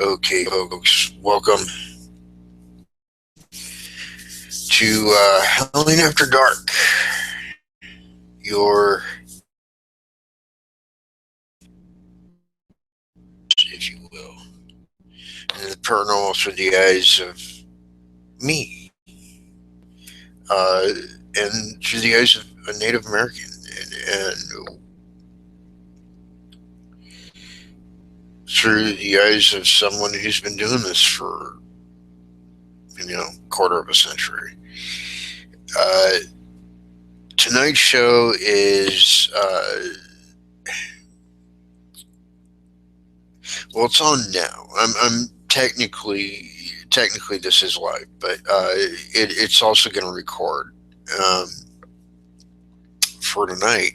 Okay, folks, welcome to Howling After Dark, your, if you will, and the paranormal through the eyes of me, uh, and through the eyes of a Native American, and through the eyes of someone who's been doing this for, quarter of a century. Uh, Tonight's show is, well, it's on now. I'm technically this is live, but it's also going to record um, for tonight.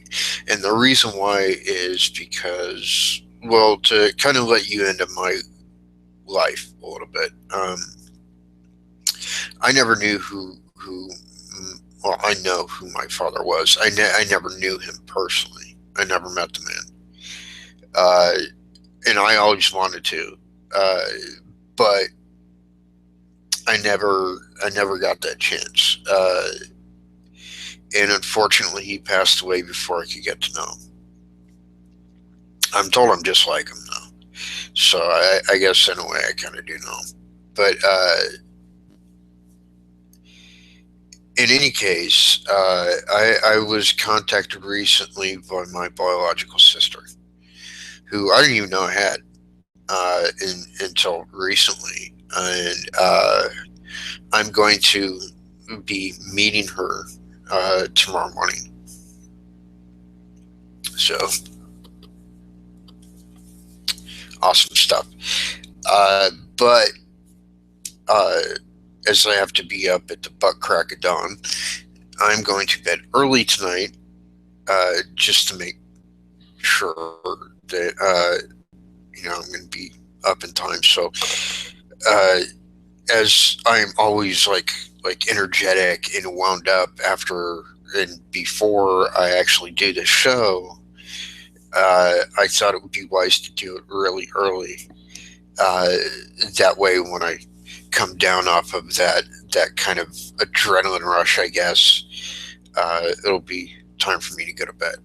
And the reason why is because, well, to kind of let you into my life a little bit. I never knew who. Well, I know who my father was. I never knew him personally. I never met the man. Uh, and I always wanted to. Uh, but I never got that chance. And unfortunately, he passed away before I could get to know him. I'm told I'm just like him now, so I guess in a way I kind of do know him. But in any case, I was contacted recently by my biological sister, who I didn't even know I had until recently, and I'm going to be meeting her tomorrow morning. So awesome stuff. But uh, as I have to be up at the butt crack of dawn, I'm going to bed early tonight just to make sure that I'm going to be up in time. So uh, as I'm always like energetic and wound up after and before I actually do the show, I thought it would be wise to do it really early. Uh, that way, when I come down off of that kind of adrenaline rush, I guess it'll be time for me to go to bed.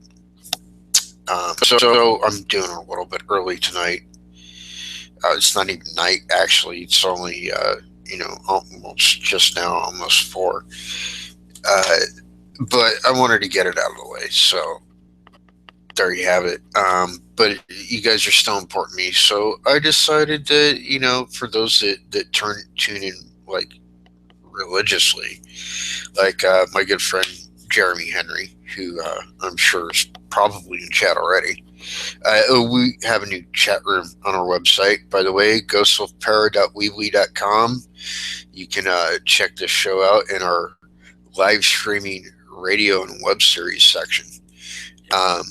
So I'm doing a little bit early tonight. It's not even night actually. It's only almost just now, almost 4. Uh, but I wanted to get it out of the way. So there you have it. But you guys are still important to me, so I decided that for those that tune in like religiously, like my good friend Jeremy Henry, who I'm sure is probably in chat already. We have a new chat room on our website, by the way, ghostofpara.weebly.com. You can check this show out in our live streaming radio and web series section. Um,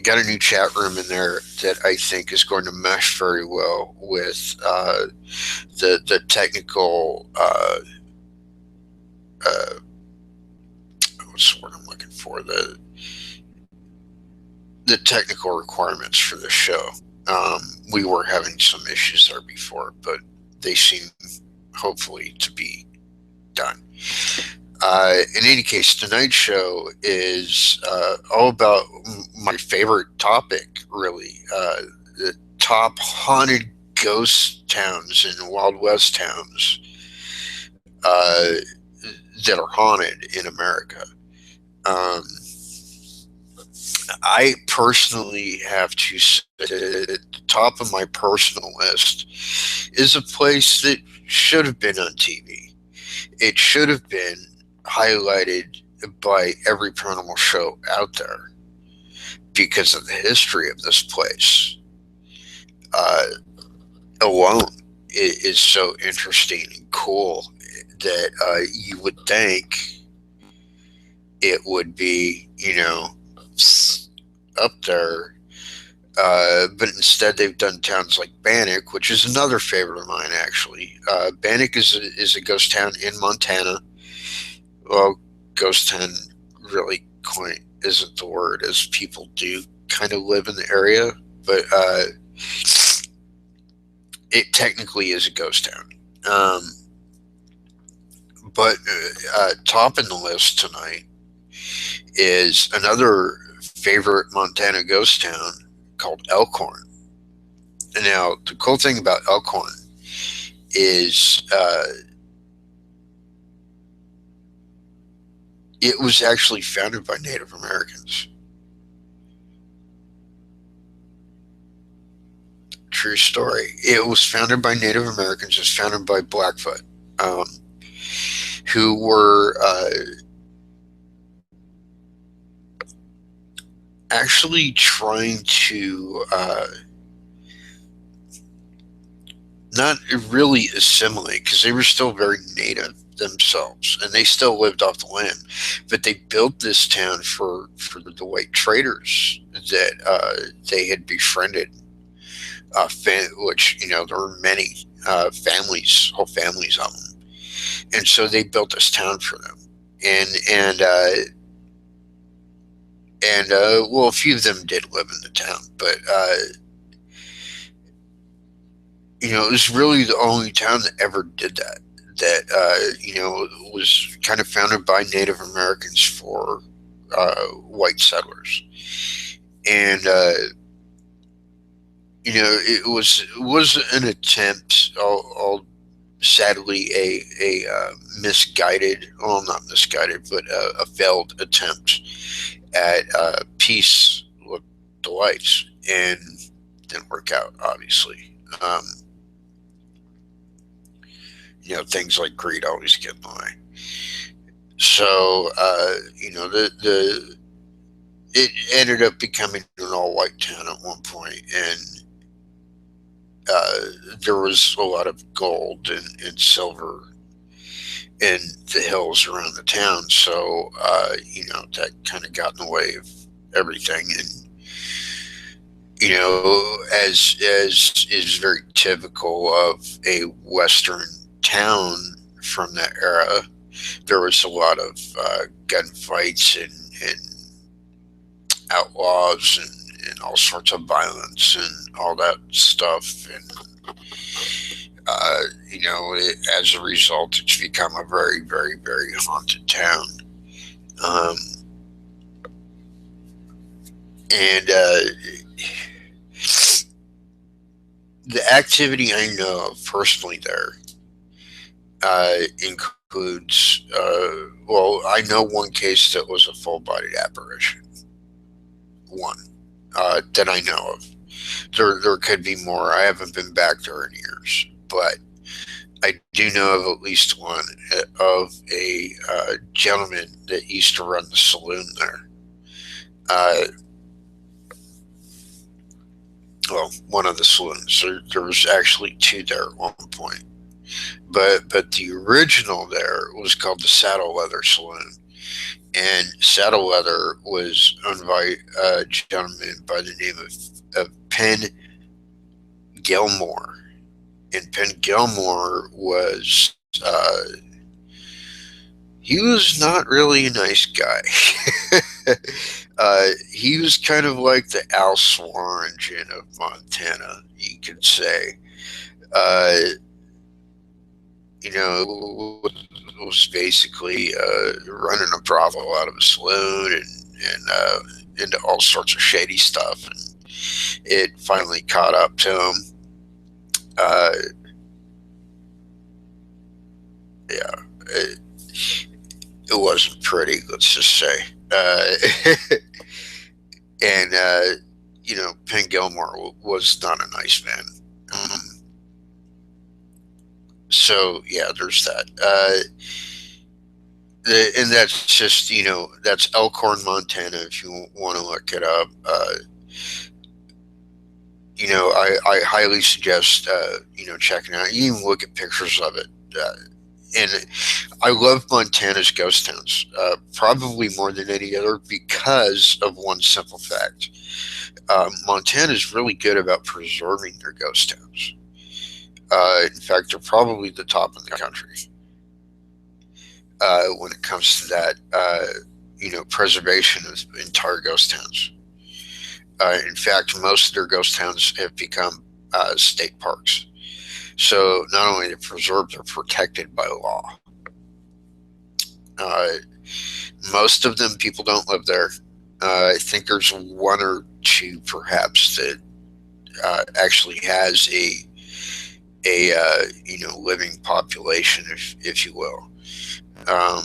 got a new chat room in there that I think is going to mesh very well with the technical uh, what's the word I'm looking for, the technical requirements for the show. We were having some issues there before, but they seem hopefully to be done. In any case, tonight's show is all about my favorite topic, really. The top haunted ghost towns and Wild West towns uh, that are haunted in America. Um, I personally have to say that at the top of my personal list is a place that should have been on TV. It should have been highlighted by every paranormal show out there because of the history of this place uh, alone. It is so interesting and cool that you would think it would be, up there. But instead, they've done towns like Bannock, which is another favorite of mine, actually. Bannock is a ghost town in Montana. Well, ghost town really quite isn't the word, as people do kind of live in the area. But it technically is a ghost town. Um, but topping the list tonight is another favorite Montana ghost town called Elkhorn. And now, the cool thing about Elkhorn is it was actually founded by Native Americans. True story. It was founded by Native Americans. It's founded by Blackfoot, um, who were actually trying to not really assimilate because they were still very native themselves and they still lived off the land, but they built this town for the white traders that they had befriended, which there were many whole families of them, and so they built this town for them, and well, a few of them did live in the town, but it was really the only town that ever did that. That was kind of founded by Native Americans for white settlers, and it was an attempt, all sadly a misguided, well, not misguided, but a failed attempt at peace with the whites, and didn't work out, obviously. Things like greed always get in the way. So, the it ended up becoming an all-white town at one point, and there was a lot of gold and silver in the hills around the town. So, that kind of got in the way of everything, and as is very typical of a Western town from that era, there was a lot of gunfights and outlaws and all sorts of violence and all that stuff. And, as a result, it's become a very, very, very haunted town. Um, and the activity I know of personally there includes, well, I know one case that was a full bodied apparition. One that I know of. There could be more. I haven't been back there in years, but I do know of at least one of a gentleman that used to run the saloon there. Uh, well, one of the saloons. There was actually two there at one point, but the original there was called the Saddle Leather Saloon, and Saddle Leather was owned by a gentleman by the name of Penn Gilmore, and Penn Gilmore was he was not really a nice guy. He was kind of like the Al Swearingen of Montana, you could say. Uh, was basically running a brothel out of a saloon and into all sorts of shady stuff. And it finally caught up to him. Uh, yeah, it wasn't pretty, let's just say. And, Penn Gilmore was not a nice man. So, yeah, there's that. And that's just, that's Elkhorn, Montana, if you want to look it up. I highly suggest, checking out. You can look at pictures of it. And I love Montana's ghost towns, probably more than any other, because of one simple fact. Montana is really good about preserving their ghost towns. In fact, they're probably the top in the country when it comes to that, preservation of entire ghost towns. In fact, most of their ghost towns have become state parks. So not only they're preserved, they're protected by law. Uh, Most of them, people don't live there. I think there's one or two, perhaps, that actually has a living population, if you will. Um,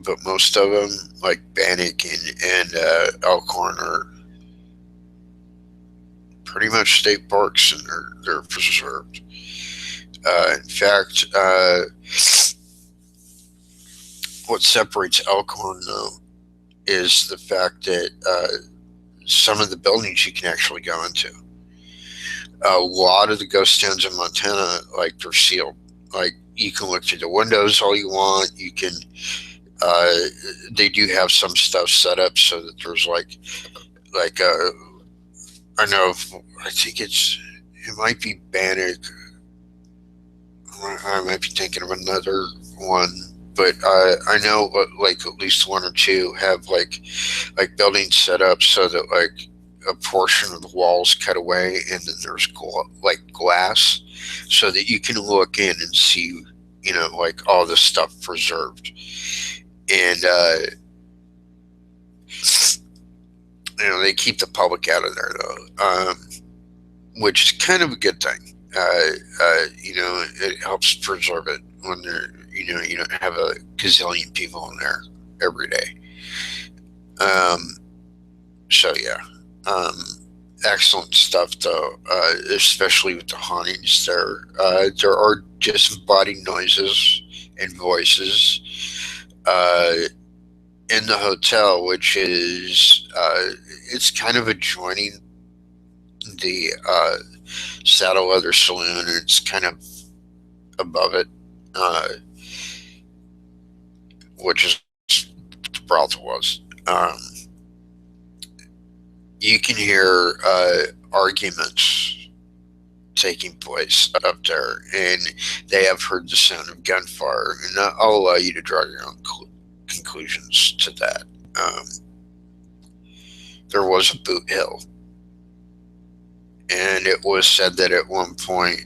but most of them, like Bannock and Elkhorn, are pretty much state parks, and they're preserved. In fact, what separates Elkhorn, though, is the fact that some of the buildings you can actually go into. A lot of the ghost towns in Montana, like, they're sealed. Like, you can look through the windows all you want. You can. Uh, they do have some stuff set up so that there's like I know. I think it might be Bannock. I might be thinking of another one, but I know like at least one or two have like buildings set up so that like a portion of the walls cut away and then there's like glass so that you can look in and see, like all the stuff preserved. And they keep the public out of there though, which is kind of a good thing. It helps preserve it when you don't have a gazillion people in there every day. Um, so yeah, um, excellent stuff though, especially with the hauntings. There are disembodied noises and voices in the hotel, which is it's kind of adjoining the Saddle Leather Saloon. It's kind of above it, uh, which is the brothel was. You can hear arguments taking place up there, and they have heard the sound of gunfire, and I'll allow you to draw your own conclusions to that. Um, there was a boot hill, and it was said that at one point,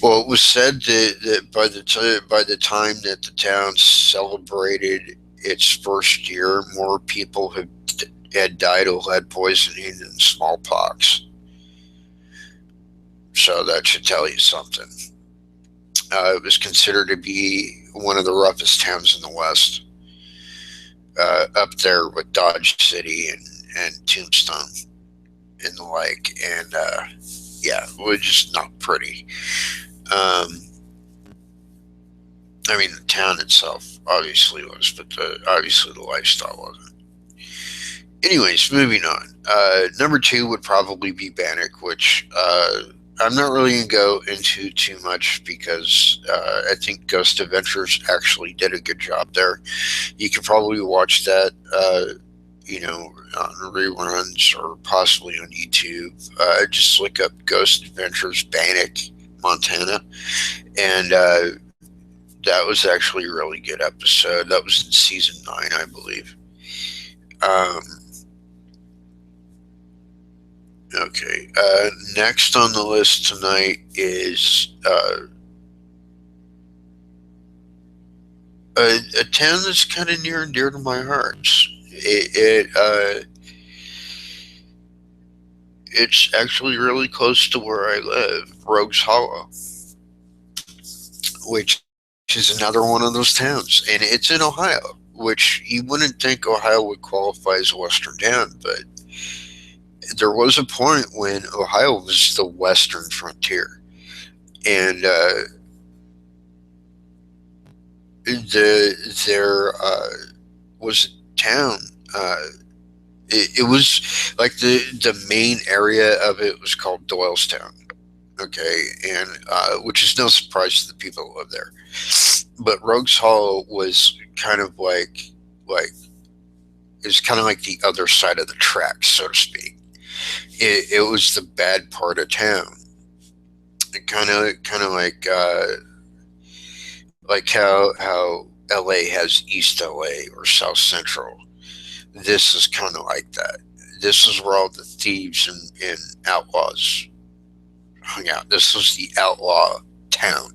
well, it was said that by the time that the town celebrated its first year, more people had died of lead poisoning than smallpox. So that should tell you something. It was considered to be one of the roughest towns in the West, up there with Dodge City and Tombstone and the like. And yeah, it was just not pretty. I mean, the town itself obviously was, but obviously the lifestyle wasn't. Anyways, moving on. Number two would probably be Bannock, which I'm not really going to go into too much because I think Ghost Adventures actually did a good job there. You could probably watch that, on reruns or possibly on YouTube. Just look up Ghost Adventures Bannock, Montana, and that was actually a really good episode. That was in season 9, I believe. Um, okay. Next on the list tonight is a town that's kind of near and dear to my heart. It's actually really close to where I live, Rogues Hollow, which is another one of those towns, and it's in Ohio, which you wouldn't think Ohio would qualify as a western town, but there was a point when Ohio was the western frontier, and there was a town. It was like the main area of it was called Doylestown. Okay, and which is no surprise to the people that live there. But Rogues Hollow was kind of like it was kind of like the other side of the tracks, so to speak. It was the bad part of town. It kind of like how LA has East LA or South Central. This is kind of like that. This is where all the thieves and outlaws hung out. This was the outlaw town.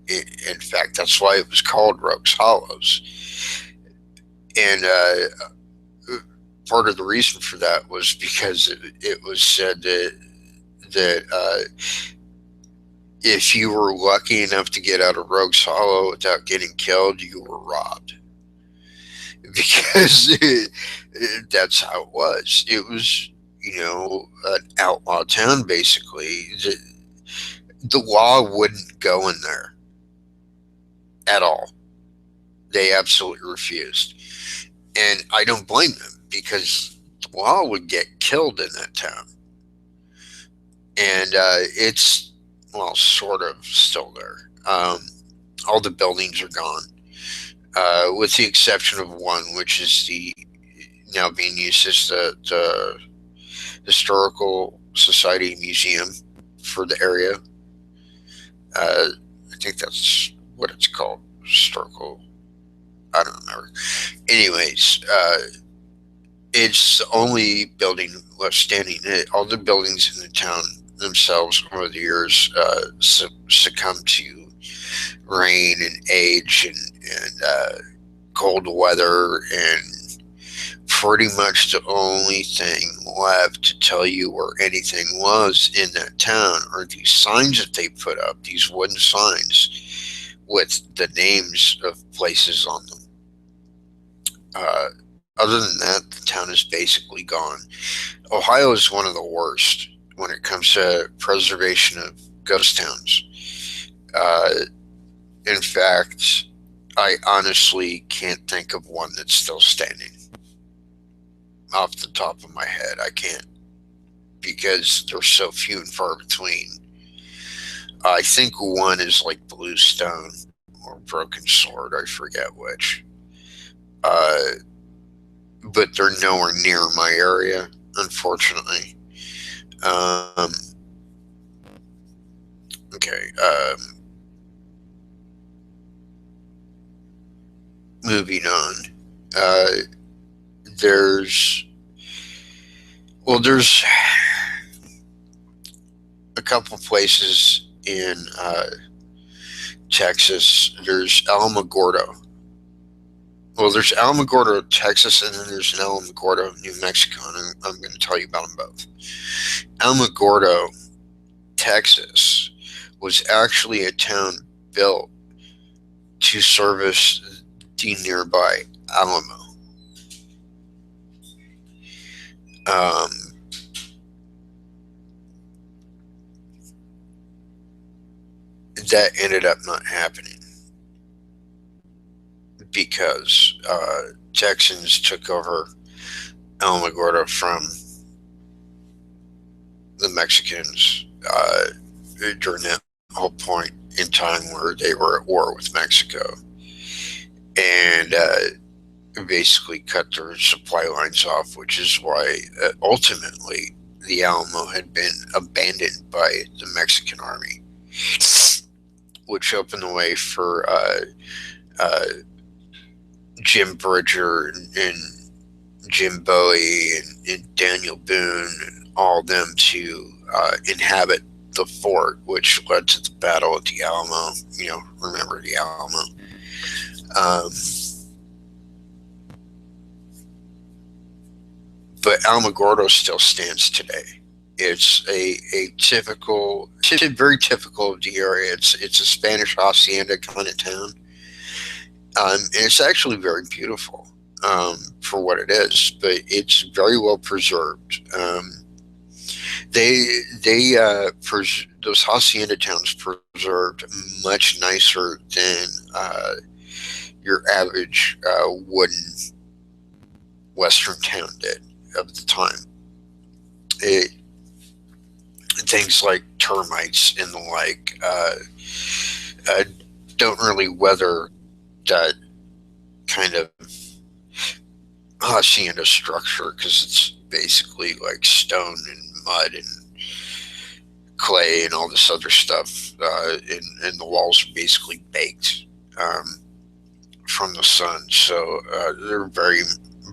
In fact, that's why it was called Rogues Hollows. And part of the reason for that was because it was said that if you were lucky enough to get out of Rogues Hollow without getting killed, you were robbed. Because that's how it was. It was, an outlaw town, basically. The law wouldn't go in there at all. They absolutely refused. And I don't blame them because the law would get killed in that town. And it's, well, sort of still there. All the buildings are gone, with the exception of one, which is the now being used as the Historical Society Museum for the area. I think that's what it's called. Historical. I don't remember. Anyways, it's the only building left standing. All the buildings in the town themselves over the years succumbed to rain and age and cold weather, and pretty much the only thing left to tell you where anything was in that town are these signs that they put up, these wooden signs with the names of places on them. Other than that, the town is basically gone. Ohio is one of the worst when it comes to preservation of ghost towns. In fact, I honestly can't think of one that's still standing. Off the top of my head, I can't, because they're so few and far between. I think one is like Bluestone or Broken Sword, I forget which. Uh, but they're nowhere near my area, unfortunately. Um, okay. Moving on. Uh, there's there's a couple places in Texas. There's Alamogordo. Well, there's Alamogordo, Texas, and then there's an Alamogordo, New Mexico, and I'm going to tell you about them both. Alamogordo, Texas, was actually a town built to service the nearby Alamo. Um, that ended up not happening because Texans took over Alamogordo from the Mexicans during that whole point in time where they were at war with Mexico, and basically cut their supply lines off, which is why ultimately the Alamo had been abandoned by the Mexican army, which opened the way for Jim Bridger and Jim Bowie and Daniel Boone and all them to inhabit the fort, which led to the Battle at the Alamo. Remember the Alamo. But Alamogordo still stands today. It's a very typical of the area. It's a Spanish hacienda kind of town, and it's actually very beautiful for what it is. But it's very well preserved. Those hacienda towns preserved much nicer than your average wooden western town did of the time. Things like termites and the like don't really weather that kind of hacienda structure, because it's basically like stone and mud and clay and all this other stuff, and the walls are basically baked from the sun, so they're very,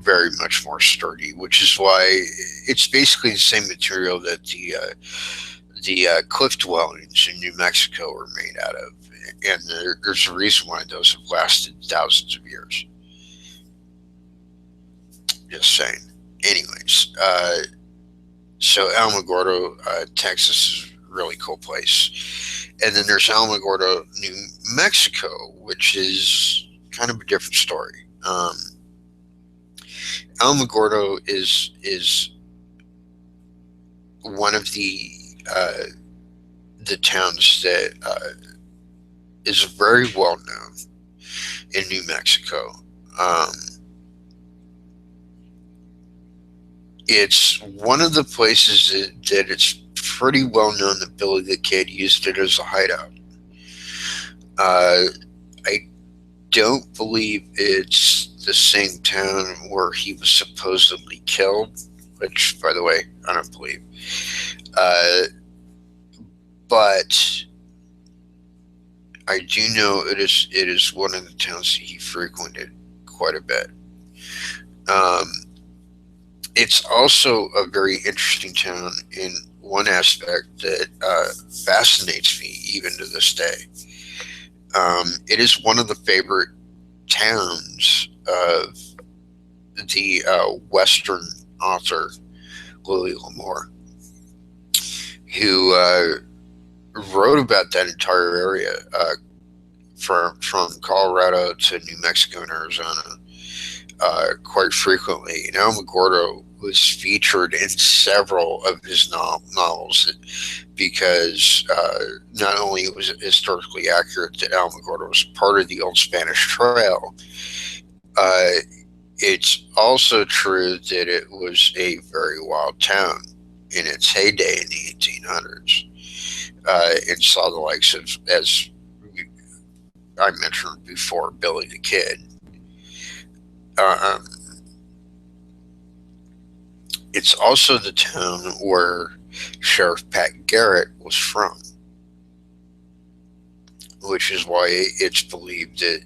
very much more sturdy, which is why it's basically the same material that the cliff dwellings in New Mexico were made out of, and there's a reason why those have lasted thousands of years. Just saying. Anyways, so Alamogordo, Texas is a really cool place. And then there's Alamogordo, New Mexico, which is kind of a different story. Alamogordo is one of the towns that is very well known in New Mexico. Um, it's one of the places that it's pretty well known that Billy the Kid used it as a hideout. Uh, I don't believe it's the same town where he was supposedly killed, which, by the way, I don't believe. Uh, but I do know it is one of the towns that he frequented quite a bit. Um, it's also a very interesting town in one aspect that fascinates me even to this day. It is one of the favorite towns of the Western author Lily Lamore, who wrote about that entire area from Colorado to New Mexico and Arizona quite frequently. And Alamogordo was featured in several of his novels because not only was it historically accurate that Alamogordo was part of the old Spanish Trail, uh, it's also true that it was a very wild town in its heyday in the 1800s, and saw the likes of, as I mentioned before, Billy the Kid. Um, it's also the town where Sheriff Pat Garrett was from, which is why it's believed that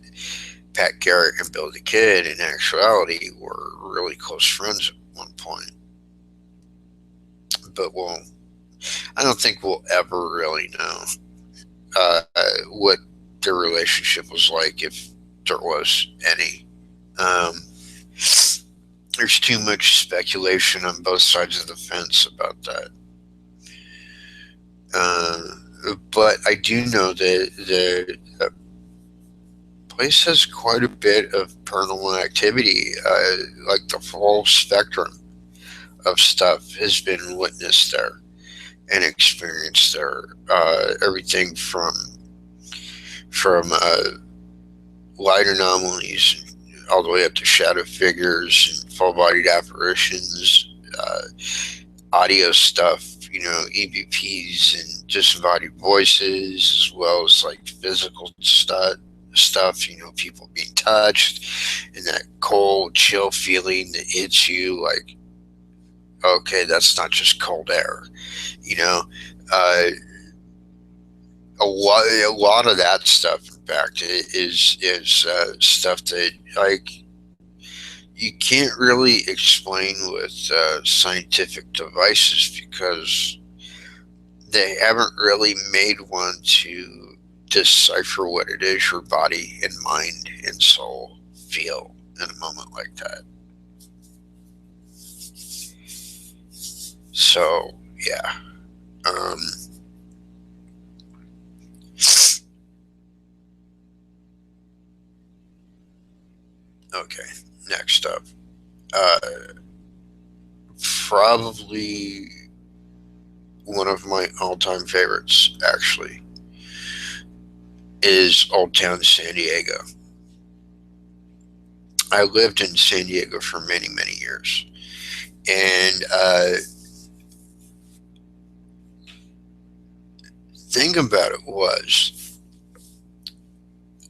Pat Garrett and Billy the Kid, in actuality, were really close friends at one point. But I don't think we'll ever really know what their relationship was like, if there was any. Um, there's too much speculation on both sides of the fence about that. But I do know that the place has quite a bit of paranormal activity. Like the full spectrum of stuff has been witnessed there and experienced there. Everything from light anomalies all the way up to shadow figures and full-bodied apparitions, audio stuff, EVPs and disembodied voices, as well as like physical stuff, people being touched and that cold, chill feeling that hits you like, okay, that's not just cold air, you know. Uh, a lot of that stuff, in fact, is stuff that like you can't really explain with scientific devices because they haven't really made one to decipher what it is your body and mind and soul feel in a moment like that. So yeah. Um, okay, next up. Uh, Probably one of my all-time favorites, actually, is Old Town San Diego. I lived in San Diego for many, many years. And thing about it was,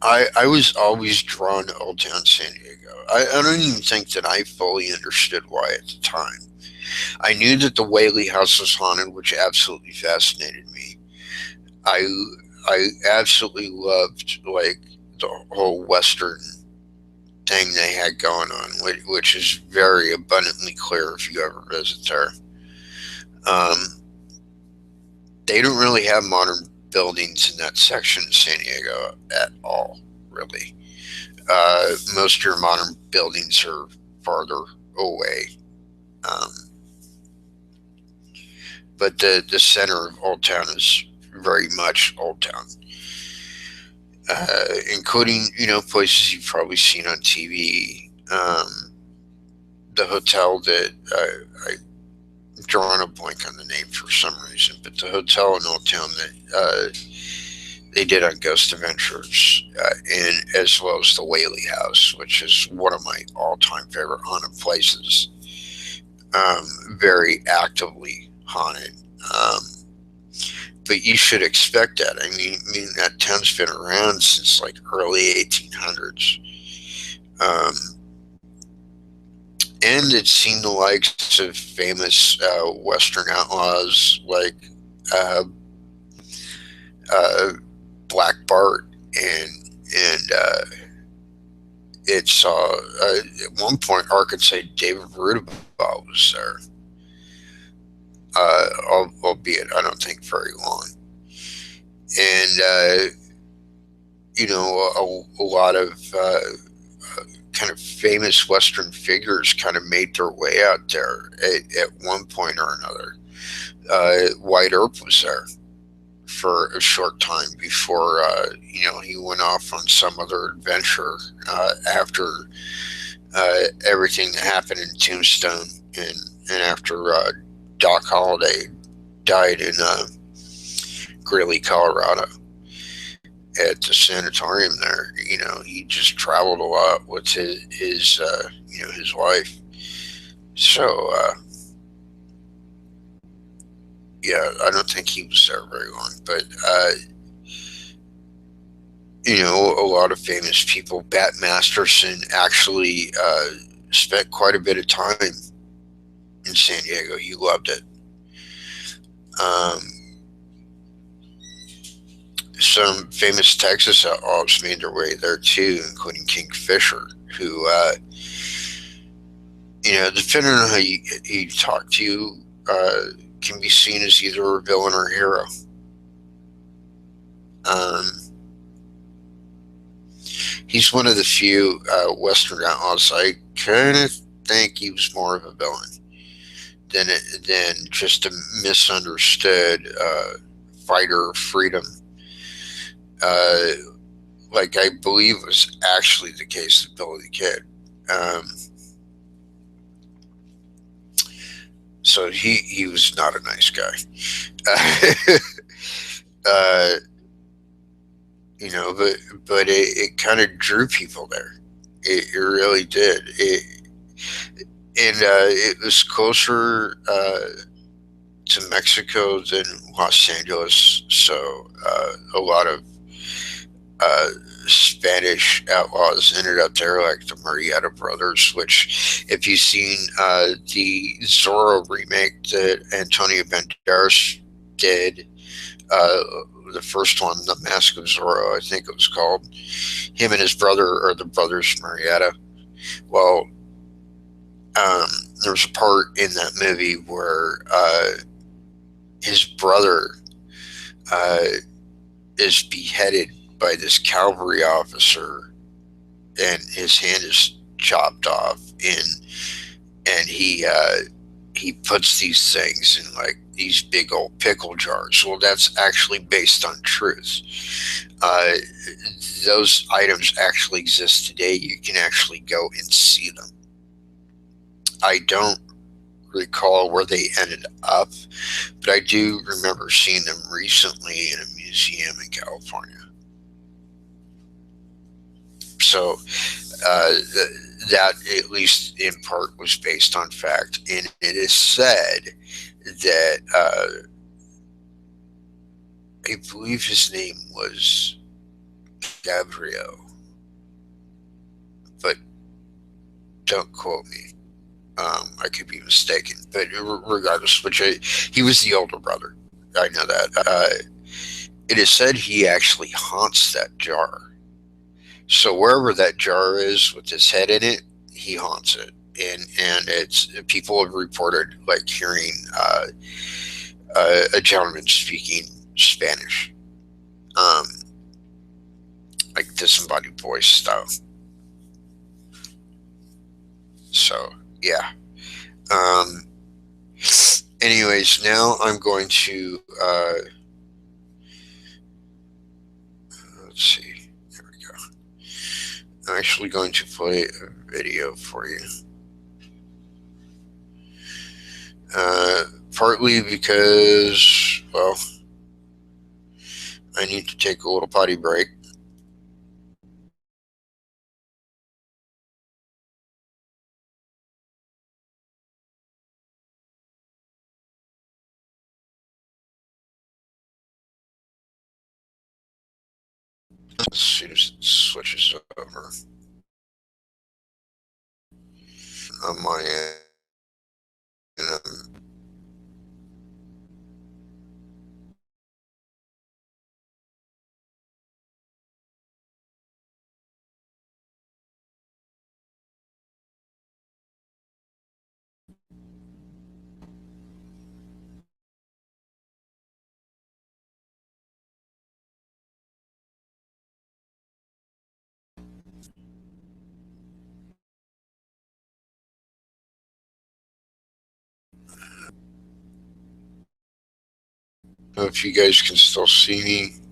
I was always drawn to Old Town San Diego. I don't even think that I fully understood why at the time. I knew that the Whaley House was haunted, which absolutely fascinated me. I I absolutely loved like the whole Western thing they had going on, which is very abundantly clear if you ever visit there. Um, They don't really have modern buildings in that section of San Diego at all, really. Most of your modern buildings are farther away. Um, but the center of Old Town is very much Old Town, including places you've probably seen on TV. The hotel that I'm drawing a blank on the name for some reason, but the hotel in Old Town that they did on Ghost Adventures, and as well as the Whaley House, which is one of my all-time favorite haunted places. Very actively haunted. Um, but you should expect that. I mean that town's been around since like early 1800s, and it's seen the likes of famous Western outlaws like uh, uh, Black Bart and it saw at one point Arkansas David Rudabaugh was there, albeit I don't think very long. And a lot of kind of famous Western figures kind of made their way out there at one point or another. White Earp was there for a short time before he went off on some other adventure after everything that happened in Tombstone and after Doc Holliday died in Greeley, Colorado, at the sanatorium there. He just traveled a lot with his wife. So yeah, I don't think he was there very long, but a lot of famous people. Bat Masterson actually spent quite a bit of time in San Diego. He loved it. Um, some famous Texas outlaws made their way there too, including King Fisher, who, depending on how you talk to you, can be seen as either a villain or a hero. Um, he's one of the few Western outlaws I kind of think he was more of a villain than just a misunderstood fighter of freedom. Uh, like I believe was actually the case with Billy the Kid. Um, so he was not a nice guy. uh, but it kind of drew people there. It really did. It was closer to Mexico than Los Angeles, so a lot of uh, Spanish outlaws ended up there, like the Murrieta brothers. Which, if you've seen the Zorro remake that Antonio Banderas did, uh, the first one, The Mask of Zorro, I think it was called. Him and his brother are the brothers Murrieta. Well, um, there's a part in that movie where his brother uh, is beheaded by this cavalry officer, and his hand is chopped off, and he puts these things in like these big old pickle jars. Well, that's actually based on truth. Uh, those items actually exist today. You can actually go and see them. I don't recall where they ended up, but I do remember seeing them recently in a museum in California. So that, at least in part, was based on fact, and it is said that I believe his name was Gabriel, but don't quote me. I could be mistaken, but regardless, he was the older brother. I know that. It is said he actually haunts that jar. So wherever that jar is with his head in it, he haunts it, and it's people have reported like hearing a gentleman speaking Spanish, um, like disembodied voice style. So yeah. Um, anyways, now I'm going to let's see. There we go. I'm actually going to play a video for you. Uh, Partly because, well, I need to take a little potty break. As soon as it switches over on my end. If you guys can still see me.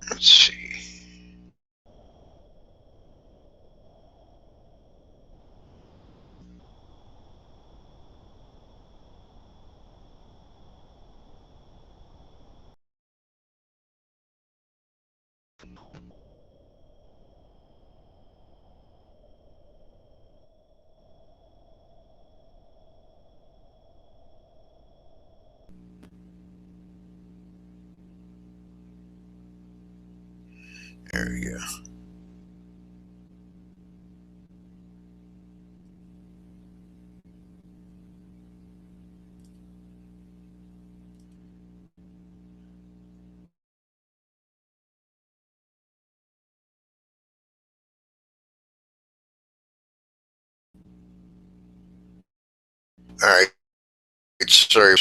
Let's see. There we go. All right. Sorry.